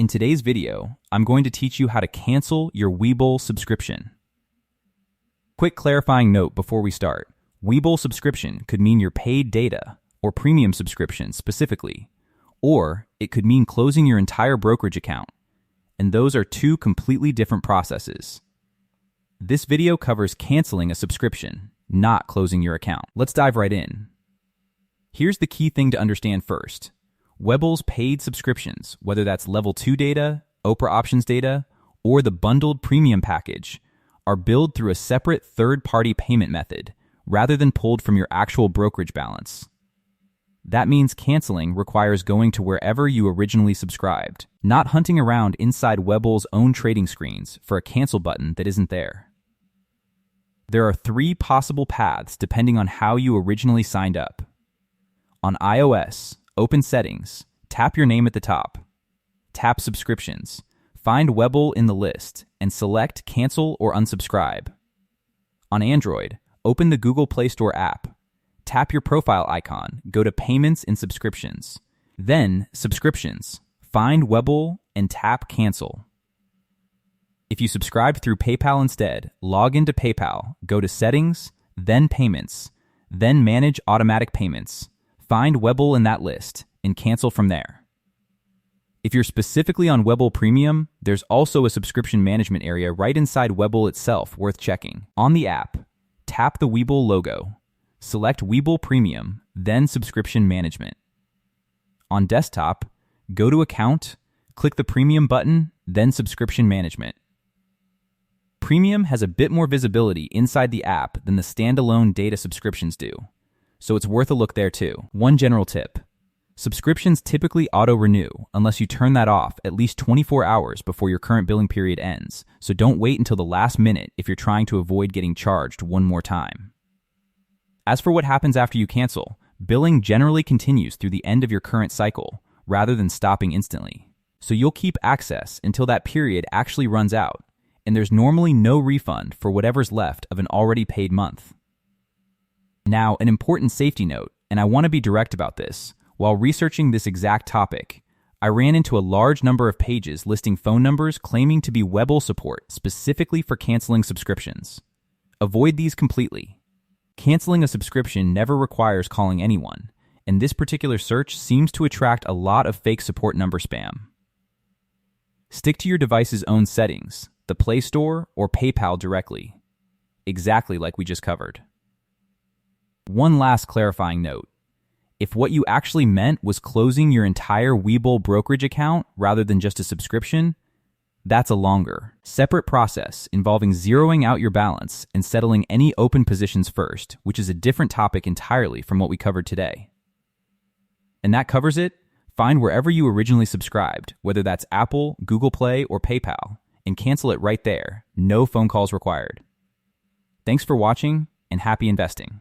In today's video, I'm going to teach you how to cancel your Webull subscription. Quick clarifying note before we start. Webull subscription could mean your paid data or premium subscription specifically, or it could mean closing your entire brokerage account, and those are two completely different processes. This video covers canceling a subscription, not closing your account. Let's dive right in. Here's the key thing to understand first. Webull's paid subscriptions, whether that's Level 2 data, Oprah Options data, or the bundled premium package, are billed through a separate third-party payment method rather than pulled from your actual brokerage balance. That means canceling requires going to wherever you originally subscribed, not hunting around inside Webull's own trading screens for a cancel button that isn't there. There are three possible paths depending on how you originally signed up. On iOS, open Settings, tap your name at the top. Tap Subscriptions, find Webull in the list, and select Cancel or Unsubscribe. On Android, open the Google Play Store app. Tap your profile icon, go to Payments and Subscriptions. Then, Subscriptions, find Webull, and tap Cancel. If you subscribed through PayPal instead, log into PayPal, go to Settings, then Payments, then Manage Automatic Payments. Find Webull in that list and cancel from there. If you're specifically on Webull Premium, there's also a subscription management area right inside Webull itself worth checking. On the app, tap the Webull logo, select Webull Premium, then Subscription Management. On desktop, go to Account, click the Premium button, then Subscription Management. Premium has a bit more visibility inside the app than the standalone data subscriptions do, so it's worth a look there too. One general tip. Subscriptions typically auto-renew unless you turn that off at least 24 hours before your current billing period ends, so don't wait until the last minute if you're trying to avoid getting charged one more time. As for what happens after you cancel, billing generally continues through the end of your current cycle rather than stopping instantly. So you'll keep access until that period actually runs out, and there's normally no refund for whatever's left of an already paid month. Now, an important safety note, and I want to be direct about this. While researching this exact topic, I ran into a large number of pages listing phone numbers claiming to be Webull support specifically for canceling subscriptions. Avoid these completely. Canceling a subscription never requires calling anyone, and this particular search seems to attract a lot of fake support number spam. Stick to your device's own settings, the Play Store or PayPal directly, exactly like we just covered. One last clarifying note. If what you actually meant was closing your entire Webull brokerage account rather than just a subscription, that's a longer, separate process involving zeroing out your balance and settling any open positions first, which is a different topic entirely from what we covered today. And that covers it. Find wherever you originally subscribed, whether that's Apple, Google Play, or PayPal, and cancel it right there. No phone calls required. Thanks for watching, and happy investing.